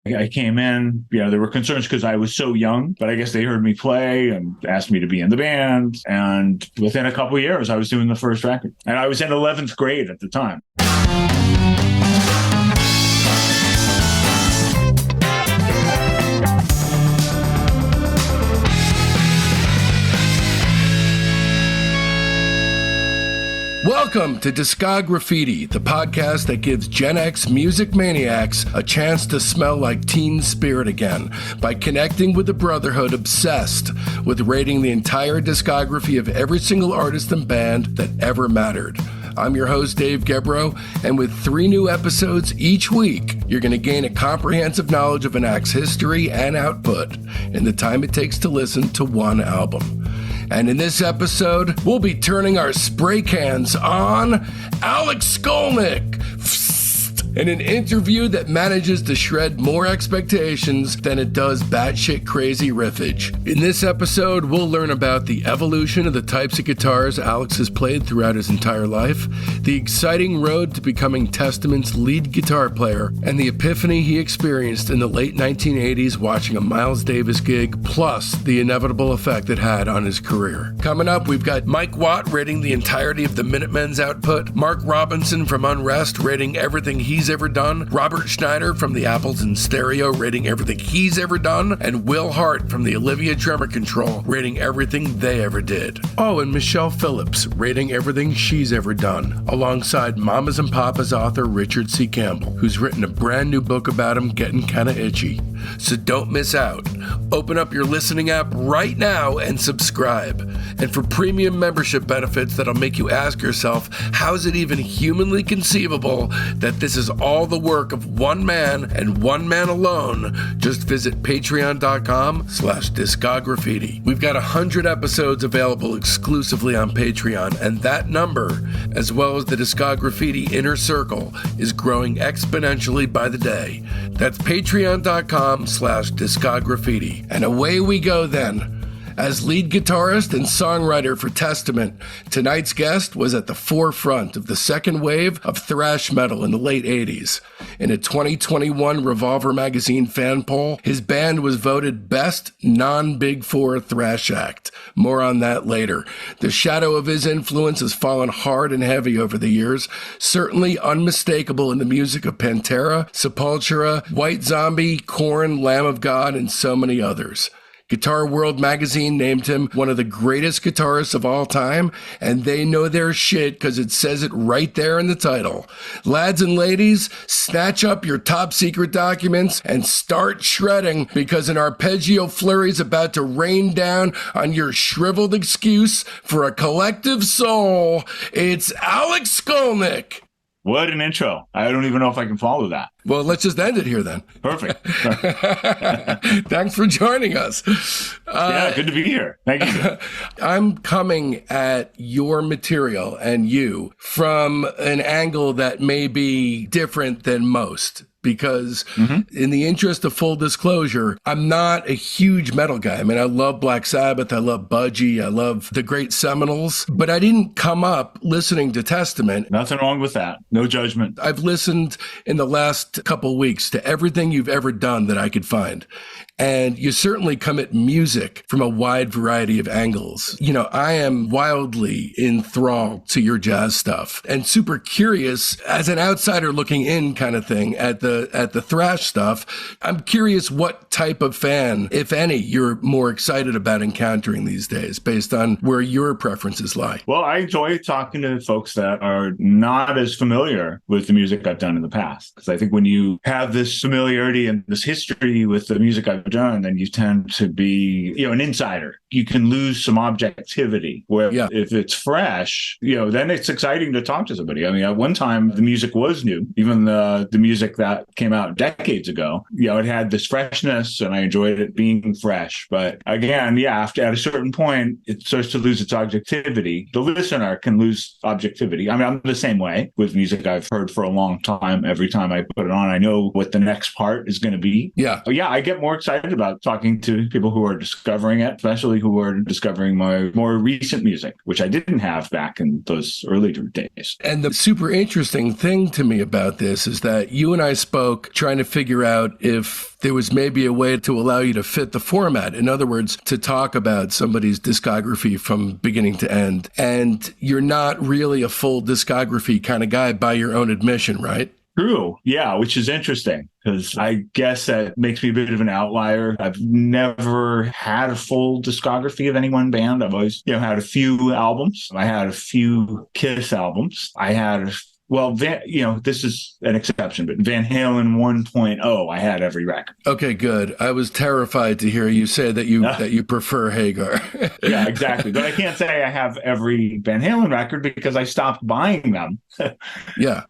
I came in, there were concerns because I was so young, but I guess they heard me play and asked me to be in the band. And within a couple of years, I was doing the first record. And I was in 11th grade at the time. Welcome to Discograffiti, the podcast that gives Gen X music maniacs a chance to smell like teen spirit again by connecting with the brotherhood obsessed with rating the entire discography of every single artist and band that ever mattered. I'm your host, Dave Gebrow, and with 3 new episodes each week, you're going to gain a comprehensive knowledge of an act's history and output in the time it takes to listen to one album. And in this episode, we'll be turning our spray cans on Alex Skolnick in an interview that manages to shred more expectations than it does batshit crazy riffage. In this episode, we'll learn about the evolution of the types of guitars Alex has played throughout his entire life, the exciting road to becoming Testament's lead guitar player, and the epiphany he experienced in the late 1980s watching a Miles Davis gig, plus the inevitable effect it had on his career. Coming up, we've got Mike Watt rating the entirety of the Minutemen's output, Mark Robinson from Unrest rating everything he's ever done, Robert Schneider from the Apples in Stereo rating everything he's ever done, and Will Hart from the Olivia Tremor Control rating everything they ever did. Oh, and Michelle Phillips rating everything she's ever done, alongside Mamas and Papas author Richard C. Campbell, who's written a brand new book about him getting kinda itchy. So don't miss out. Open up your listening app right now and subscribe. And for premium membership benefits that'll make you ask yourself, how's it even humanly conceivable that this is all the work of one man and one man alone? Just visit patreon.com/discograffiti. We've got 100 episodes available exclusively on Patreon, and that number, as well as the Discograffiti Inner Circle, is growing exponentially by the day. That's patreon.com/discograffiti. And away we go then. As lead guitarist and songwriter for Testament, tonight's guest was at the forefront of the second wave of thrash metal in the late 80s. In a 2021 Revolver magazine fan poll, his band was voted best non-Big Four thrash act. More on that later. The shadow of his influence has fallen hard and heavy over the years, certainly unmistakable in the music of Pantera, Sepultura, White Zombie, Korn, Lamb of God, and so many others. Guitar World magazine named him one of the greatest guitarists of all time, and they know their shit because it says it right there in the title. Lads and ladies, snatch up your top secret documents and start shredding, because an arpeggio flurry is about to rain down on your shriveled excuse for a collective soul. It's Alex Skolnick. What an intro. I don't even know if I can follow that. Well, let's just end it here then. Perfect. Thanks for joining us. Yeah, good to be here. Thank you. I'm coming at your material and you from an angle that may be different than most. Because in the interest of full disclosure, I'm not a huge metal guy. I mean, I love Black Sabbath, I love Budgie, I love the Great Seminoles, but I didn't come up listening to Testament. Nothing wrong with that. No judgment. I've listened in the last couple weeks to everything you've ever done that I could find. And you certainly come at music from a wide variety of angles. You know, I am wildly enthralled to your jazz stuff and super curious as an outsider looking in kind of thing at the thrash stuff. I'm curious what type of fan, if any, you're more excited about encountering these days based on where your preferences lie. Well, I enjoy talking to folks that are not as familiar with the music I've done in the past. Because I think when you have this familiarity and this history with the music I've done, then you tend to be, an insider. You can lose some objectivity where if it's fresh, then it's exciting to talk to somebody. I mean, at one time the music was new, even the music that came out decades ago, it had this freshness and I enjoyed it being fresh. But again, at a certain point, it starts to lose its objectivity. The listener can lose objectivity. I mean, I'm the same way with music I've heard for a long time. Every time I put it on, I know what the next part is going to be. But I get more excited about talking to people who are discovering it, especially who are discovering my more recent music, which I didn't have back in those earlier days. And the super interesting thing to me about this is that you and I spoke, trying to figure out if there was maybe a way to allow you to fit the format. In other words, to talk about somebody's discography from beginning to end. And you're not really a full discography kind of guy by your own admission, right? True. Yeah, which is interesting because I guess that makes me a bit of an outlier. I've never had a full discography of any one band. I've always, had a few albums. I had a few Kiss albums. I had this is an exception, but Van Halen 1.0, I had every record. Okay, good. I was terrified to hear you say that you prefer Hagar. Yeah, exactly. But I can't say I have every Van Halen record because I stopped buying them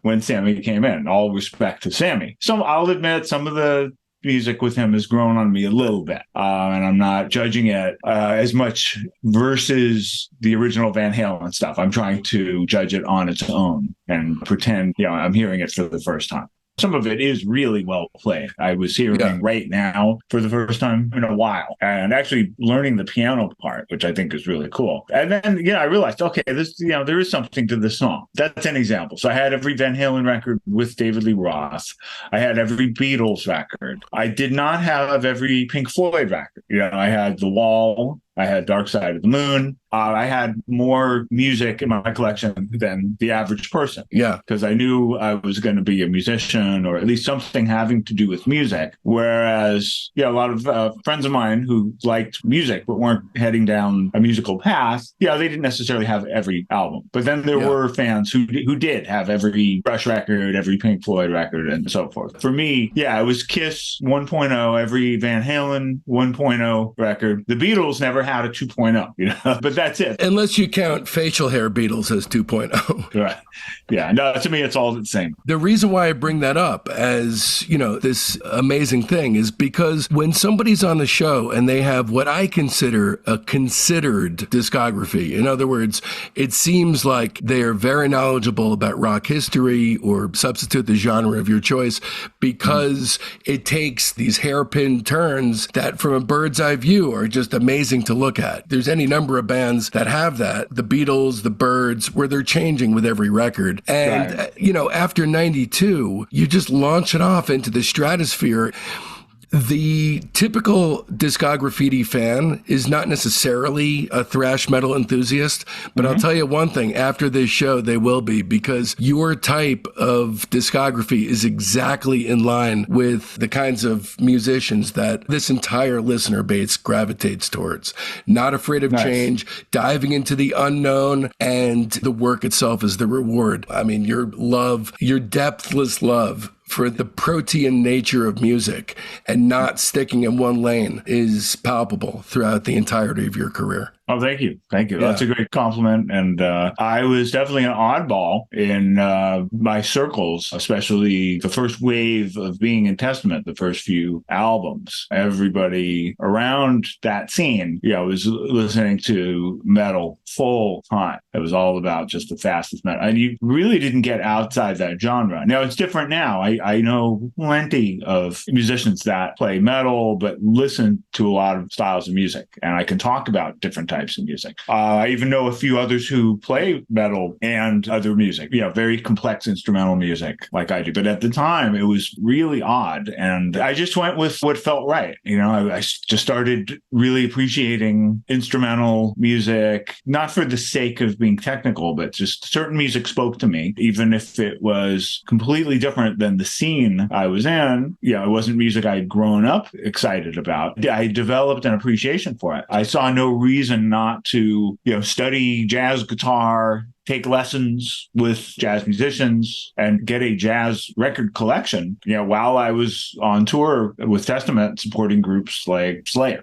when Sammy came in. All respect to Sammy. So I'll admit some of the music with him has grown on me a little bit, and I'm not judging it as much versus the original Van Halen stuff. I'm trying to judge it on its own and pretend, I'm hearing it for the first time. Some of it is really well played. I was hearing Right Now for the first time in a while and actually learning the piano part, which I think is really cool. And then, I realized, okay, this, there is something to this song. That's an example. So I had every Van Halen record with David Lee Roth. I had every Beatles record. I did not have every Pink Floyd record. I had The Wall. I had Dark Side of the Moon. I had more music in my collection than the average person. Yeah. Because I knew I was going to be a musician or at least something having to do with music. Whereas, a lot of friends of mine who liked music but weren't heading down a musical path, they didn't necessarily have every album. But then there were fans who did have every Rush record, every Pink Floyd record, and so forth. For me, it was Kiss 1.0, every Van Halen 1.0 record. The Beatles never had a 2.0, but that's it. Unless you count facial hair Beatles as 2.0. Right. Yeah. No, to me, it's all the same. The reason why I bring that up as, this amazing thing is because when somebody's on the show and they have what I consider a considered discography, in other words, it seems like they are very knowledgeable about rock history or substitute the genre of your choice because it takes these hairpin turns that from a bird's eye view are just amazing to look at. There's any number of bands that have that, the Beatles, the Byrds, where they're changing with every record. And, after 92, you just launch it off into the stratosphere. The typical Discograffiti fan is not necessarily a thrash metal enthusiast, but I'll tell you one thing, after this show, they will be, because your type of discography is exactly in line with the kinds of musicians that this entire listener base gravitates towards. Not afraid of change, diving into the unknown, and the work itself is the reward. I mean, your depthless love for the protean nature of music and not sticking in one lane is palpable throughout the entirety of your career. Oh, thank you. Thank you. Yeah. That's a great compliment. And I was definitely an oddball in my circles, especially the first wave of being in Testament, the first few albums. Everybody around that scene, was listening to metal full time. It was all about just the fastest metal. And you really didn't get outside that genre. Now, it's different now. I know plenty of musicians that play metal, but listen to a lot of styles of music. And I can talk about different types of music. I even know a few others who play metal and other music, very complex instrumental music like I do. But at the time, it was really odd. And I just went with what felt right. I just started really appreciating instrumental music, not for the sake of being technical, but just certain music spoke to me, even if it was completely different than the scene I was in. It wasn't music I'd grown up excited about. I developed an appreciation for it. I saw no reason not to, study jazz guitar, take lessons with jazz musicians, and get a jazz record collection, while I was on tour with Testament supporting groups like Slayer.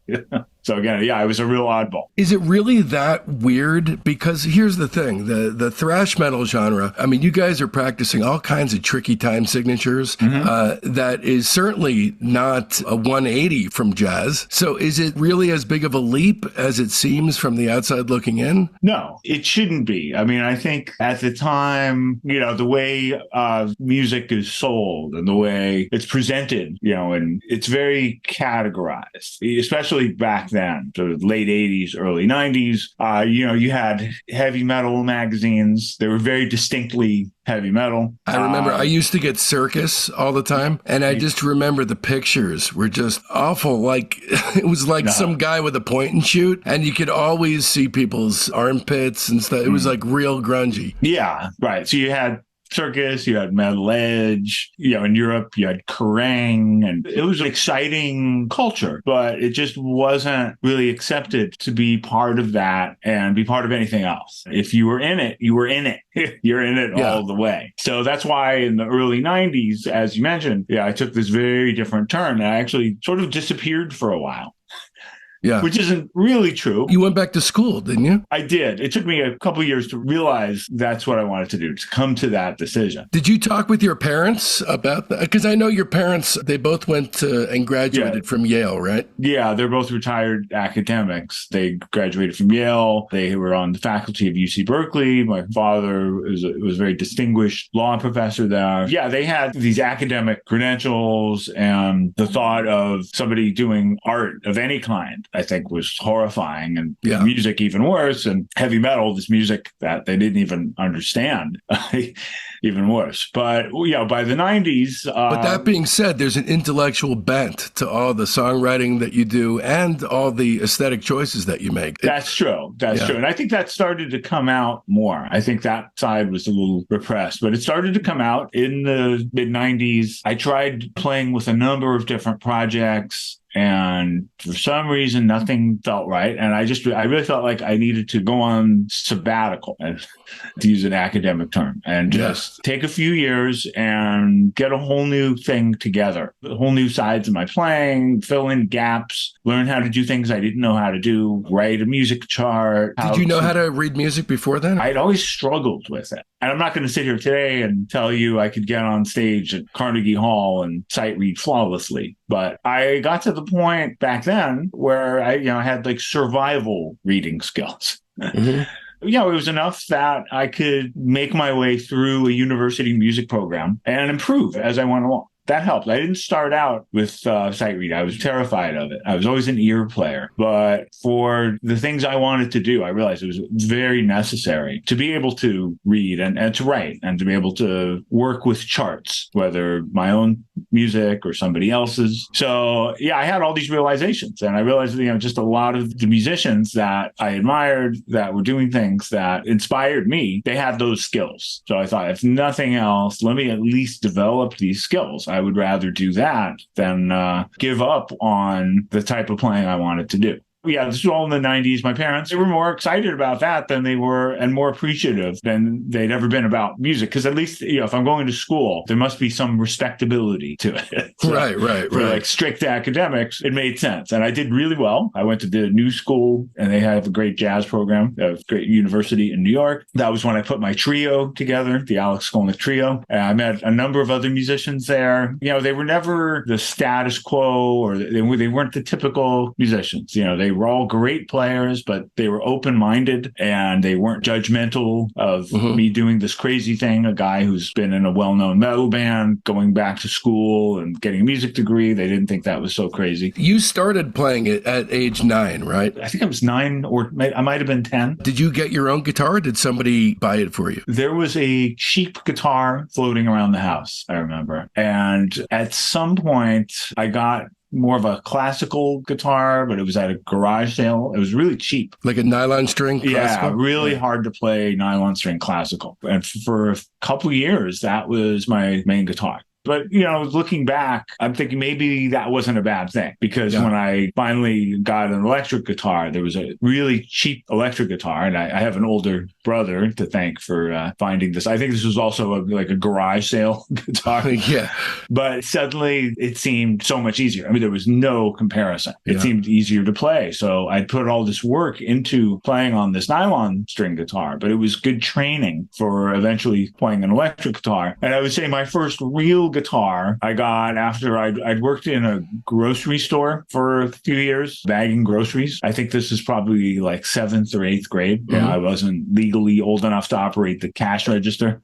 So again, I was a real oddball. Is it really that weird? Because here's the thing, the thrash metal genre, I mean, you guys are practicing all kinds of tricky time signatures that is certainly not a 180 from jazz. So is it really as big of a leap as it seems from the outside looking in? No, it shouldn't be. I mean, I think at the time, the way music is sold and the way it's presented, and it's very categorized, especially back then, so late 80s, early 90s. You had heavy metal magazines. They were very distinctly heavy metal. I remember I used to get Circus all the time, and I just remember the pictures were just awful. Like it was like some guy with a point and shoot, and you could always see people's armpits and stuff. It was like real grungy. Yeah, right. So you had Circus, you had Metal Edge, in Europe, you had Kerrang, and it was an exciting culture, but it just wasn't really accepted to be part of that and be part of anything else. If you were in it, you were in it. You're in it all the way. So that's why in the early 90s, as you mentioned, I took this very different turn. And I actually sort of disappeared for a while. Yeah. Which isn't really true. You went back to school, didn't you? I did. It took me a couple of years to realize that's what I wanted to do, to come to that decision. Did you talk with your parents about that? Because I know your parents, they both went to and graduated from Yale, right? Yeah, they're both retired academics. They graduated from Yale. They were on the faculty of UC Berkeley. My father was a very distinguished law professor there. Yeah, they had these academic credentials, and the thought of somebody doing art of any kind, I think, was horrifying, and music even worse, and heavy metal, this music that they didn't even understand, even worse. But by the 90s. But that being said, there's an intellectual bent to all the songwriting that you do and all the aesthetic choices that you make. That's true. That's true. And I think that started to come out more. I think that side was a little repressed, but it started to come out in the mid 90s. I tried playing with a number of different projects, and for some reason, nothing felt right. And I really felt like I needed to go on sabbatical, to use an academic term, and just take a few years and get a whole new thing together, whole new sides of my playing, fill in gaps, learn how to do things I didn't know how to do, write a music chart. Did you know how to read music before then? I'd always struggled with it. And I'm not going to sit here today and tell you I could get on stage at Carnegie Hall and sight read flawlessly. But I got to the point back then where I had like survival reading skills. Mm-hmm. It was enough that I could make my way through a university music program and improve as I went along. That helped. I didn't start out with sight read. I was terrified of it. I was always an ear player. But for the things I wanted to do, I realized it was very necessary to be able to read and to write and to be able to work with charts, whether my own music or somebody else's. So, I had all these realizations. And I realized, just a lot of the musicians that I admired that were doing things that inspired me, they had those skills. So I thought, if nothing else, let me at least develop these skills. I would rather do that than give up on the type of playing I wanted to do. Yeah, this was all in the 90s. My parents, they were more excited about that than they were, and more appreciative than they'd ever been about music. Because at least, if I'm going to school, there must be some respectability to it. So right. For like strict academics, it made sense. And I did really well. I went to the New School, and they have a great jazz program, a great university in New York. That was when I put my trio together, the Alex Skolnick trio. And I met a number of other musicians there. They were never the status quo, or they weren't the typical musicians. They were all great players, but they were open-minded, and they weren't judgmental of me doing this crazy thing. A guy who's been in a well-known metal band, going back to school and getting a music degree, they didn't think that was so crazy. You started playing it at age 9, right? I think I was 9, or I might have been 10. Did you get your own guitar, or did somebody buy it for you? There was a cheap guitar floating around the house, I remember. And at some point, I got more of a classical guitar, but it was at a garage sale. It was really cheap. Like a nylon string classical? Yeah, really hard to play nylon string classical. And for a couple of years, that was my main guitar. But, looking back, I'm thinking maybe that wasn't a bad thing, because when I finally got an electric guitar, there was a really cheap electric guitar. And I have an older brother to thank for finding this. I think this was also a garage sale guitar. But suddenly it seemed so much easier. I mean, there was no comparison. It seemed easier to play. So I put all this work into playing on this nylon string guitar, but it was good training for eventually playing an electric guitar. And I would say my first real guitar I got after I'd worked in a grocery store for a few years, bagging groceries. I think this is probably like 7th or 8th grade. I wasn't legally old enough to operate the cash register.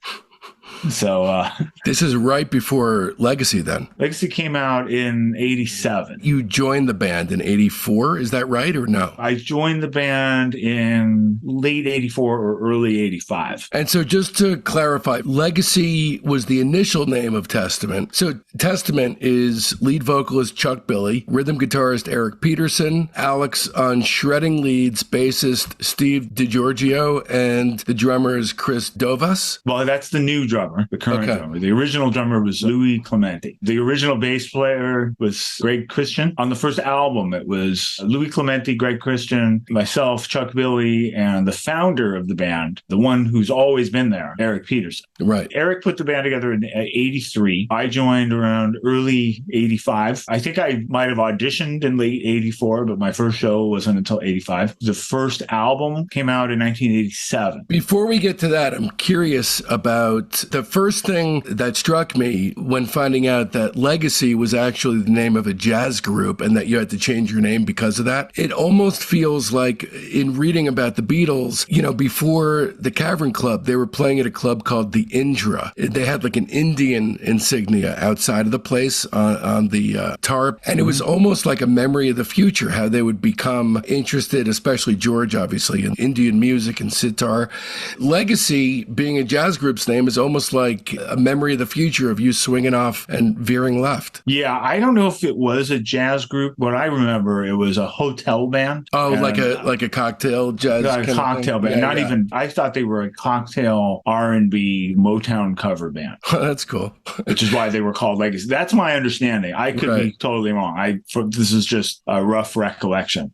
So this is right before Legacy then. Legacy came out in 87. You joined the band in 84, is that right or no? I joined the band in late 84 or early 85. And so just to clarify, Legacy was the initial name of Testament. So Testament is lead vocalist Chuck Billy, rhythm guitarist Eric Peterson, Alex on shredding leads, bassist Steve DiGiorgio, and the drummer is Chris Dovas. Well, that's the new drummer, the current drummer. The original drummer was Louis Clementi. The original bass player was Greg Christian. On the first album, it was Louis Clementi, Greg Christian, myself, Chuck Billy, and the founder of the band, the one who's always been there, Eric Peterson. Right. Eric put the band together in 83. I joined around early 85. I think I might have auditioned in late 84, but my first show wasn't until 85. The first album came out in 1987. Before we get to that, I'm curious about the first thing that struck me when finding out that Legacy was actually the name of a jazz group and that you had to change your name because of that. It almost feels like in reading about the Beatles, you know, before the Cavern Club, they were playing at a club called the Indra. They had like an Indian insignia outside of the place on the tarp. And it was almost like a memory of the future, how they would become interested, especially George, obviously, in Indian music and sitar. Legacy, being a jazz group's name, is almost like a memory of the future of you swinging off and veering left. Yeah, I don't know if it was a jazz group. What I remember, it was a hotel band. Oh, like a cocktail jazz kind of cocktail band. Not even, I thought they were a cocktail R&B Motown cover band. That's cool. Which is why they were called Legacy. That's my understanding. I could be totally wrong. This is just a rough recollection.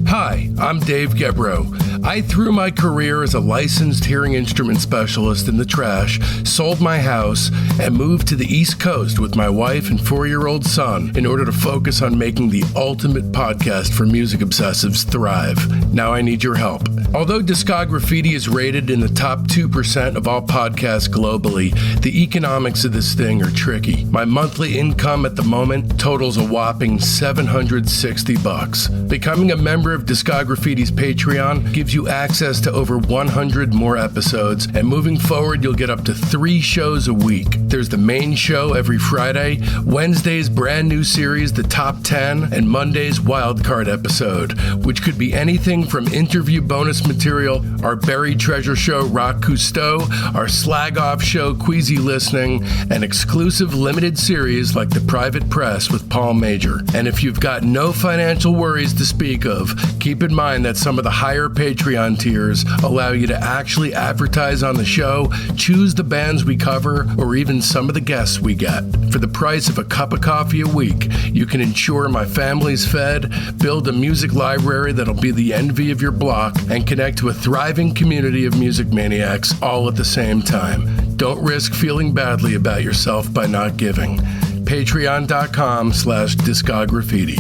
Hi, I'm Dave Gebrow. I threw my career as a licensed hearing instrument specialist in the trash, sold my house, and moved to the East Coast with my wife and 4-year-old son in order to focus on making the ultimate podcast for music obsessives thrive. Now I need your help. Although Discograffiti is rated in the top 2% of all podcasts globally, the economics of this thing are tricky. My monthly income at the moment totals a whopping $760. Becoming a member of Discograffiti's Patreon gives you access to over 100 more episodes, and moving forward, you'll get up to 3 shows a week. There's the main show every Friday, Wednesday's brand new series, The Top 10, and Monday's wildcard episode, which could be anything from interview bonus material, our buried treasure show, Rock Cousteau, our slag off show, Queasy Listening, and exclusive limited series like The Private Press with Paul Major. And if you've got no financial worries to speak of, keep in mind that some of the higher Patreon tiers allow you to actually advertise on the show, choose the bands we cover, or even some of the guests we get. For the price of a cup of coffee a week, you can ensure my family's fed, build a music library that'll be the envy of your block, and connect to a thriving community of music maniacs all at the same time. Don't risk feeling badly about yourself by not giving. Patreon.com/Discograffiti.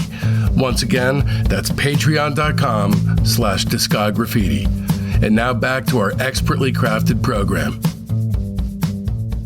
Once again, that's patreon.com/Discograffiti. And now back to our expertly crafted program.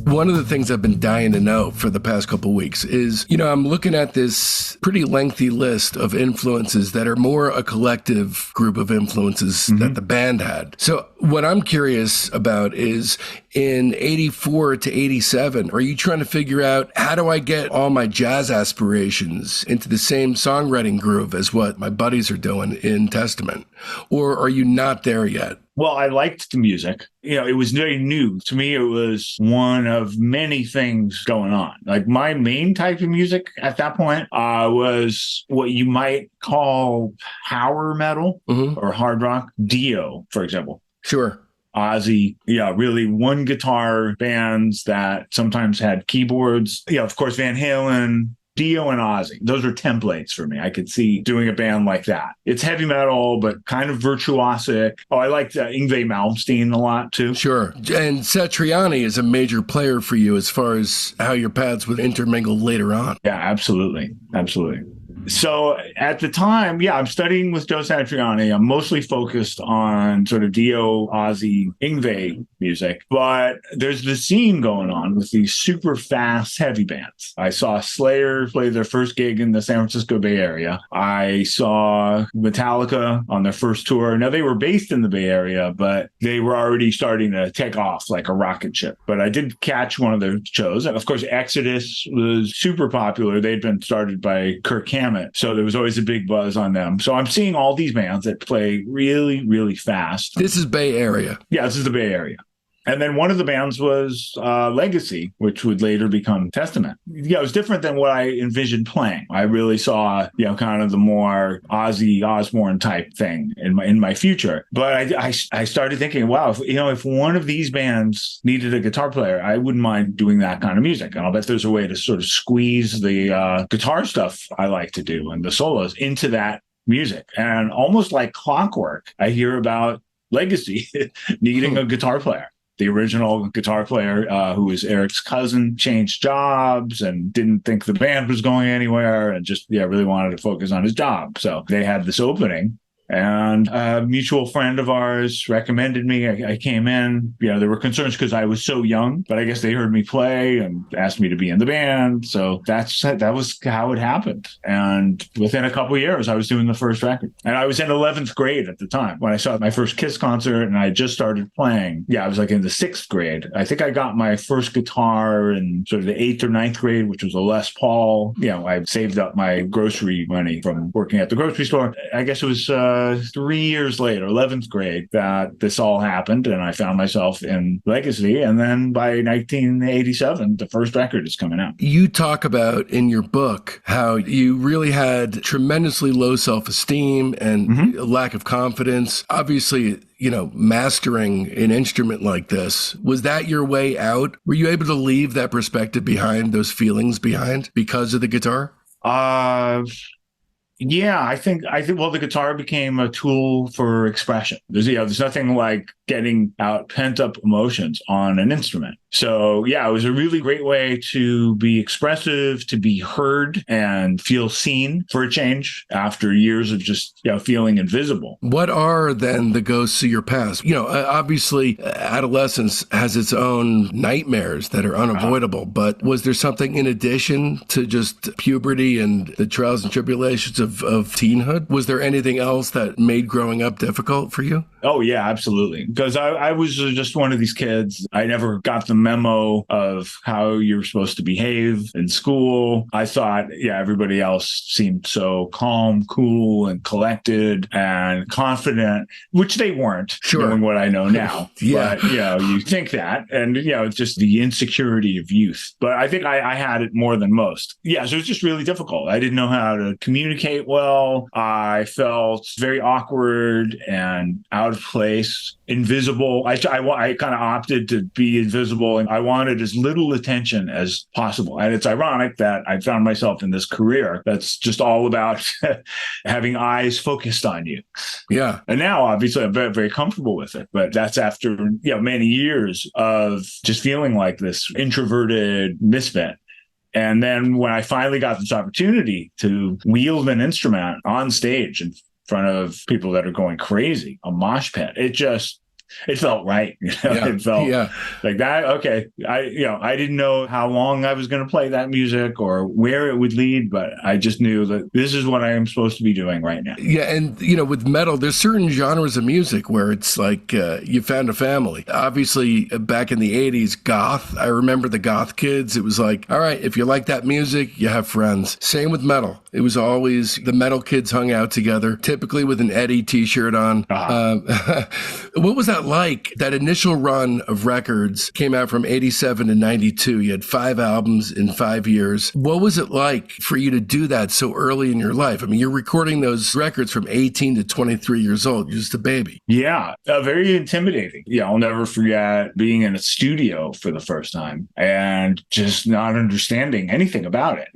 One of the things I've been dying to know for the past couple of weeks is, I'm looking at this pretty lengthy list of influences that are more a collective group of influences that the band had. So what I'm curious about is in 84 to 87, are you trying to figure out how do I get all my jazz aspirations into the same songwriting groove as what my buddies are doing in Testament? Or are you not there yet? Well, I liked the music. It was very new. To me, it was one of many things going on. Like my main type of music at that point was what you might call power metal or hard rock. Dio, for example. Sure. Ozzy, really one guitar bands that sometimes had keyboards. Of course, Van Halen, Dio and Ozzy. Those are templates for me. I could see doing a band like that. It's heavy metal, but kind of virtuosic. Oh, I liked Yngwie Malmsteen a lot too. Sure. And Satriani is a major player for you as far as how your paths would intermingle later on. Yeah, absolutely. Absolutely. So at the time, yeah, I'm studying with Joe Satriani. I'm mostly focused on sort of Dio, Ozzy, Yngwie music, but there's this scene going on with these super fast heavy bands. I saw Slayer play their first gig in the San Francisco Bay Area. I saw Metallica on their first tour. Now, they were based in the Bay Area, but they were already starting to take off like a rocket ship. But I did catch one of their shows. And of course, Exodus was super popular. They'd been started by Kirk Hammett, so there was always a big buzz on them. So I'm seeing all these bands that play really, really fast. This is Bay Area. Yeah, this is the Bay Area. And then one of the bands was Legacy, which would later become Testament. Yeah, it was different than what I envisioned playing. I really saw, kind of the more Ozzy Osbourne type thing in my future. But I started thinking, wow, if one of these bands needed a guitar player, I wouldn't mind doing that kind of music. And I'll bet there's a way to sort of squeeze the guitar stuff I like to do and the solos into that music. And almost like clockwork, I hear about Legacy needing a guitar player. The original guitar player, who was Eric's cousin, changed jobs and didn't think the band was going anywhere and just, really wanted to focus on his job. So they had this opening. And a mutual friend of ours recommended me. I came in. There were concerns because I was so young, but I guess they heard me play and asked me to be in the band. So that was how it happened. And within a couple of years, I was doing the first record. And I was in 11th grade at the time when I saw my first Kiss concert, and I just started playing. Yeah, I was like in the 6th grade. I think I got my first guitar in sort of the 8th or 9th grade, which was a Les Paul. I saved up my grocery money from working at the grocery store. I guess it was 3 years later, 11th grade, that this all happened, and I found myself in Legacy. And then by 1987, the first record is coming out. You talk about in your book how you really had tremendously low self-esteem and a lack of confidence. Obviously, mastering an instrument like this, was that your way out? Were you able to leave that perspective behind, those feelings behind, because of the guitar? Yeah, I think, well, the guitar became a tool for expression. There's nothing like getting out pent up emotions on an instrument. So yeah, it was a really great way to be expressive, to be heard and feel seen for a change after years of just, feeling invisible. What are then the ghosts of your past? Obviously adolescence has its own nightmares that are unavoidable, but was there something in addition to just puberty and the trials and tribulations of teenhood? Was there anything else that made growing up difficult for you? Oh, yeah, absolutely. Because I was just one of these kids. I never got the memo of how you're supposed to behave in school. I thought, everybody else seemed so calm, cool, and collected and confident, which they weren't, knowing what I know now. Yeah. But, you think that. And, it's just the insecurity of youth. But I think I had it more than most. Yeah, so it was just really difficult. I didn't know how to communicate well. I felt very awkward and out of place, invisible. I kind of opted to be invisible, and I wanted as little attention as possible. And it's ironic that I found myself in this career that's just all about having eyes focused on you. Yeah. And now, obviously, I'm very, very comfortable with it. But that's after many years of just feeling like this introverted misfit. And then when I finally got this opportunity to wield an instrument on stage in front of people that are going crazy, a mosh pit, it felt right. It felt like that. Okay. I didn't know how long I was going to play that music or where it would lead, but I just knew that this is what I am supposed to be doing right now. Yeah. And, with metal, there's certain genres of music where it's like you found a family. Obviously, back in the 80s, goth, I remember the goth kids. It was like, all right, if you like that music, you have friends. Same with metal. It was always the metal kids hung out together, typically with an Eddie t-shirt on. What was that like? That initial run of records came out from 87 to 92. You had 5 albums in 5 years. What was it like for you to do that so early in your life? I mean, you're recording those records from 18 to 23 years old. You're just a baby. Yeah, very intimidating. Yeah, I'll never forget being in a studio for the first time and just not understanding anything about it.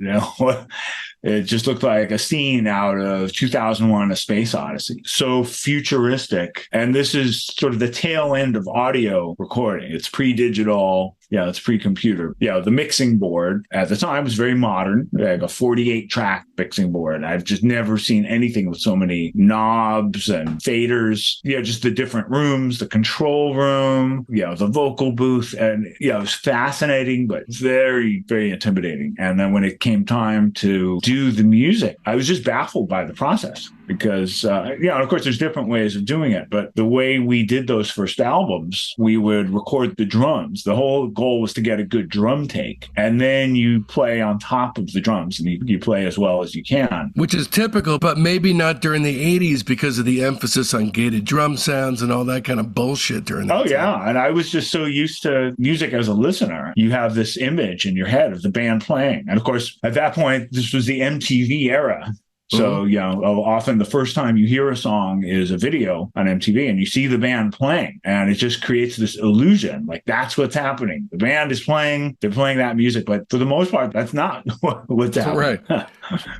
It just looked like a scene out of 2001: A Space Odyssey. So futuristic. And this is sort of the tail end of audio recording. It's pre-digital. Yeah, it's pre-computer. Yeah, the mixing board at the time was very modern, like a 48-track mixing board. I've just never seen anything with so many knobs and faders. Yeah, just the different rooms, the control room, the vocal booth. And it was fascinating, but very, very intimidating. And then when it came time to do the music, I was just baffled by the process because, of course, there's different ways of doing it. But the way we did those first albums, we would record the drums. The whole goal was to get a good drum take. And then you play on top of the drums and you play as well as you can. Which is typical, but maybe not during the 80s because of the emphasis on gated drum sounds and all that kind of bullshit during that time. Yeah. And I was just so used to music as a listener. You have this image in your head of the band playing. And of course, at that point, this was the MTV era. So, often the first time you hear a song is a video on MTV and you see the band playing and it just creates this illusion. Like that's what's happening. The band is playing, they're playing that music, but for the most part, that's not what's happening. Right.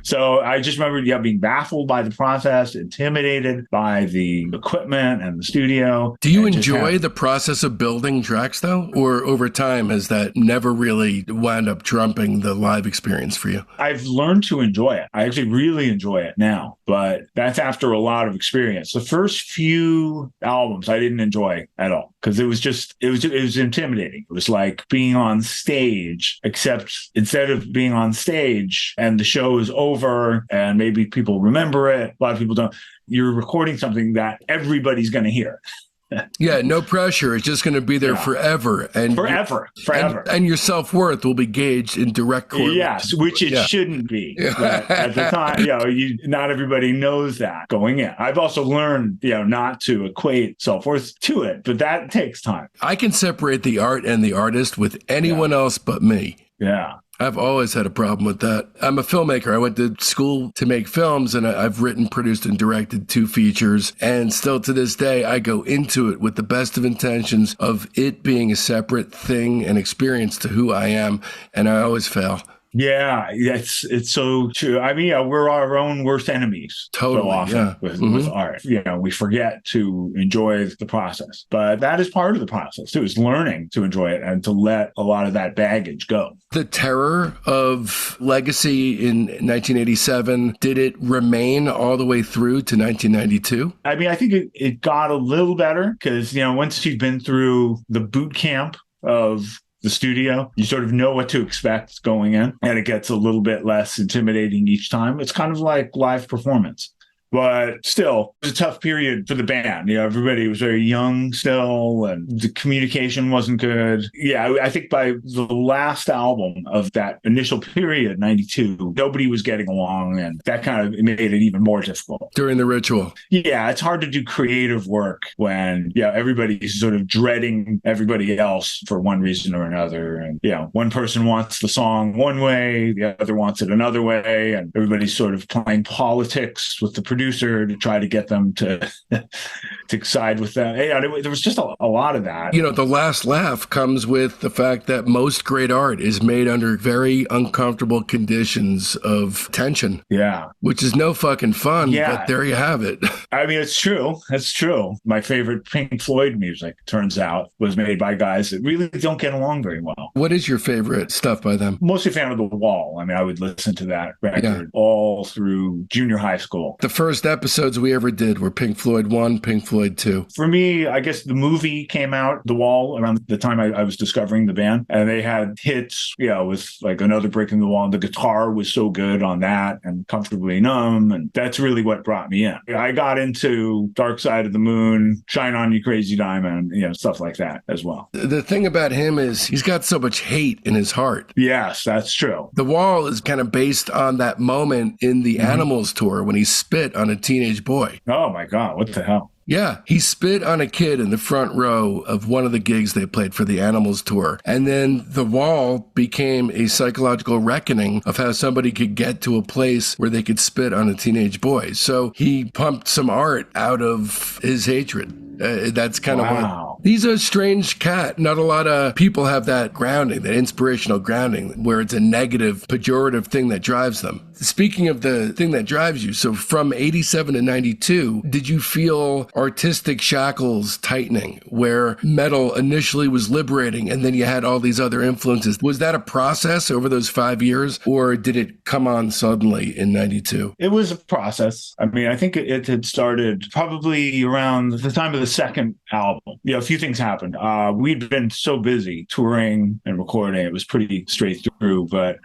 So I just remember being baffled by the process, intimidated by the equipment and the studio. Do you enjoy the process of building tracks though? Or over time has that never really wound up trumping the live experience for you? I've learned to enjoy it. I actually really enjoy it now, but that's after a lot of experience. The first few albums I didn't enjoy at all because it was intimidating. It was like being on stage, except instead of being on stage and the show is over and maybe people remember it, a lot of people don't. You're recording something that everybody's going to hear. Yeah, no pressure. It's just going to be there forever. And forever. And your self-worth will be gauged in direct correlation. Yes, which it shouldn't be. But at the time, not everybody knows that going in. I've also learned, not to equate self-worth to it, but that takes time. I can separate the art and the artist with anyone else but me. Yeah. I've always had a problem with that. I'm a filmmaker. I went to school to make films, and I've written, produced, and directed 2 features. And still to this day, I go into it with the best of intentions of it being a separate thing and experience to who I am, and I always fail. Yeah, it's so true. I mean, we're our own worst enemies. Totally, so often with art. We forget to enjoy the process. But that is part of the process, too, is learning to enjoy it and to let a lot of that baggage go. The terror of Legacy in 1987, did it remain all the way through to 1992? I mean, I think it got a little better because, once you've been through the boot camp of the studio, you sort of know what to expect going in, and it gets a little bit less intimidating each time. It's kind of like live performance. But still, it was a tough period for the band. Everybody was very young still, and the communication wasn't good. Yeah, I think by the last album of that initial period, 92, nobody was getting along, and that kind of made it even more difficult. During the ritual. Yeah, it's hard to do creative work when, everybody's sort of dreading everybody else for one reason or another. And, one person wants the song one way, the other wants it another way, and everybody's sort of playing politics with the producer to try to get them to side with them. There was just a lot of that. The last laugh comes with the fact that most great art is made under very uncomfortable conditions of tension. Yeah. Which is no fucking fun, but there you have it. I mean, it's true. It's true. My favorite Pink Floyd music, turns out, was made by guys that really don't get along very well. What is your favorite stuff by them? Mostly a fan of The Wall. I mean, I would listen to that record all through junior high school. The first episodes we ever did were Pink Floyd 1, Pink Floyd 2. For me, I guess the movie came out, The Wall, around the time I was discovering the band. And they had hits, with like Another Brick in the Wall. And the guitar was so good on that, and Comfortably Numb. And that's really what brought me in. I got into Dark Side of the Moon, Shine On You Crazy Diamond, stuff like that as well. The thing about him is he's got so much hate in his heart. Yes, that's true. The Wall is kind of based on that moment in the Animals tour when he spit on a teenage boy. Oh my God, what the hell? Yeah, he spit on a kid in the front row of one of the gigs they played for the Animals tour. And then The Wall became a psychological reckoning of how somebody could get to a place where they could spit on a teenage boy. So he pumped some art out of his hatred. That's kind of what... He's a strange cat. Not a lot of people have that grounding, that inspirational grounding, where it's a negative, pejorative thing that drives them. speaking of the thing that drives you, so from 87 to 92, did you feel artistic shackles tightening where metal initially was liberating and then you had all these other influences? Was that a process over those 5 years, or did it come on suddenly in 92? It was a process. I mean, I think it had started probably around the time of the second album. A few things happened. We'd been so busy touring and recording. It was pretty straight through, but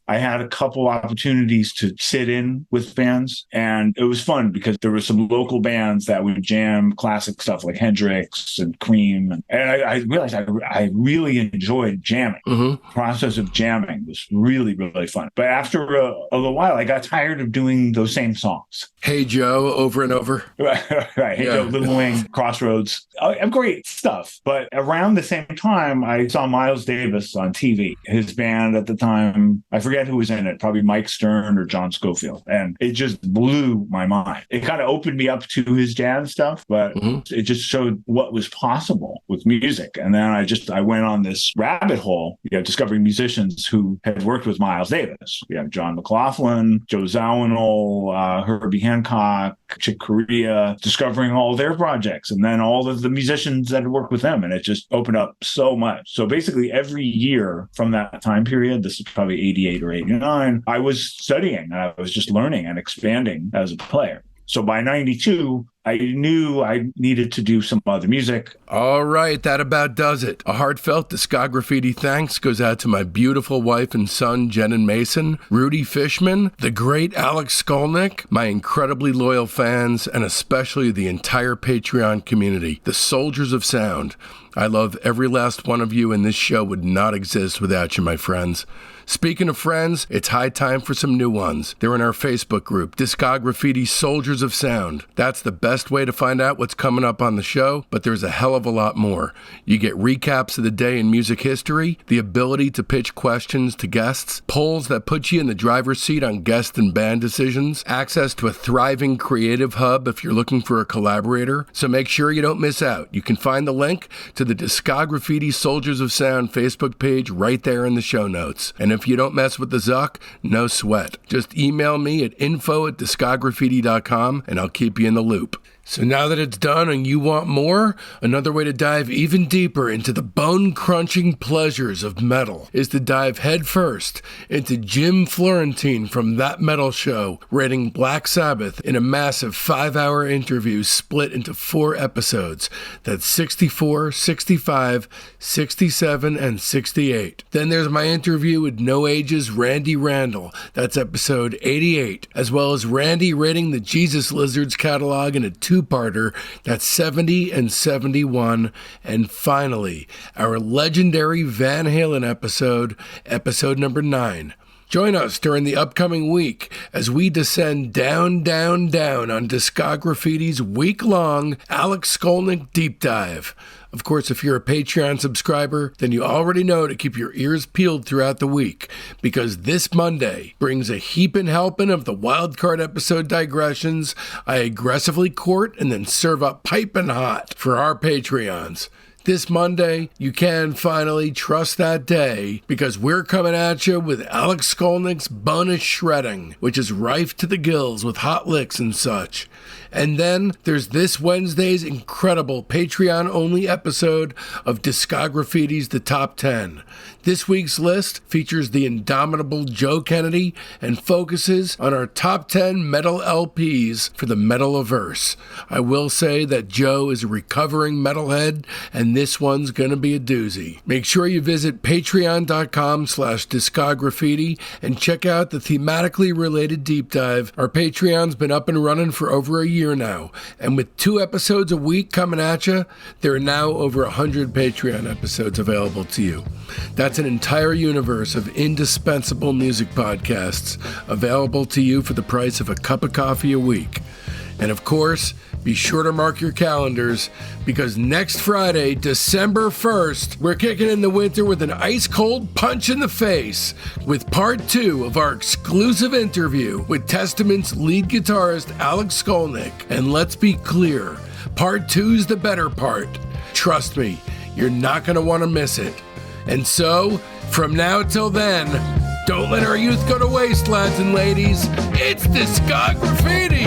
I had a couple opportunities to sit in with bands, and it was fun because there were some local bands that would jam classic stuff like Hendrix and Cream. And I realized I really enjoyed jamming. The process of jamming was really, really fun. But after a little while, I got tired of doing those same songs. Hey Joe, over and over. Right. Hey Joe, Little Wing, Crossroads. Great stuff. But around the same time, I saw Miles Davis on TV. His band at the time, I forget who was in it, probably Mike Stern or John Scofield. And it just blew my mind. It kind of opened me up to his jazz stuff, but it just showed what was possible with music. And then I went on this rabbit hole, discovering musicians who had worked with Miles Davis. We have John McLaughlin, Joe Zawinul, Herbie Hancock, Chick Corea, discovering all their projects, and then all of the musicians that had worked with them. And it just opened up so much. So basically every year from that time period, this is probably 88 or 89, I was studying. I was just learning and expanding as a player. So by 92, I knew I needed to do some other music. All right, that about does it. A heartfelt Discograffiti thanks goes out to my beautiful wife and son, Jen and Mason, Rudy Fishman, the great Alex Skolnick, my incredibly loyal fans, and especially the entire Patreon community, the Soldiers of Sound. I love every last one of you, and this show would not exist without you, my friends. Speaking of friends, it's high time for some new ones. They're in our Facebook group, Discograffiti Soldiers of Sound. That's the best way to find out what's coming up on the show, but there's a hell of a lot more. You get recaps of the day in music history, the ability to pitch questions to guests, polls that put you in the driver's seat on guest and band decisions, access to a thriving creative hub if you're looking for a collaborator. So make sure you don't miss out. You can find the link to the Discograffiti Soldiers of Sound Facebook page right there in the show notes. And if you don't mess with the Zuck, no sweat. Just email me at info@discograffiti.com and I'll keep you in the loop. So now that it's done and you want more, another way to dive even deeper into the bone-crunching pleasures of metal is to dive headfirst into Jim Florentine from That Metal Show, rating Black Sabbath in a massive 5-hour interview split into 4 episodes. That's 64, 65, 67, and 68. Then there's my interview with No Age's Randy Randall. That's episode 88, as well as Randy rating the Jesus Lizards catalog in a 2-parter, that's 70 and 71, and finally, our legendary Van Halen episode number 9. Join us during the upcoming week as we descend down, down, down on Discograffiti's week-long Alex Skolnick deep dive. Of course, if you're a Patreon subscriber, then you already know to keep your ears peeled throughout the week, because this Monday brings a heapin' helping of the wildcard episode digressions I aggressively court and then serve up piping hot for our Patreons. This Monday, you can finally trust that day, because we're coming at you with Alex Skolnick's bonus shredding, which is rife to the gills with hot licks and such. And then there's this Wednesday's incredible Patreon-only episode of Discograffiti's The Top 10. This week's list features the indomitable Joe Kennedy and focuses on our top 10 metal LPs for the metal-averse. I will say that Joe is a recovering metalhead, and this one's gonna be a doozy. Make sure you visit patreon.com/discograffiti and check out the thematically related deep dive. Our Patreon's been up and running for over a year now, and with 2 episodes a week coming at you, there are now over 100 Patreon episodes available to you. That's an entire universe of indispensable music podcasts available to you for the price of a cup of coffee a week. And of course, be sure to mark your calendars, because next Friday, December 1st, we're kicking in the winter with an ice-cold punch in the face with part 2 of our exclusive interview with Testament's lead guitarist Alex Skolnick. And let's be clear, part 2's the better part. Trust me, you're not going to want to miss it. And so, from now till then, Don't let our youth go to waste, lads and ladies. It's Discograffiti!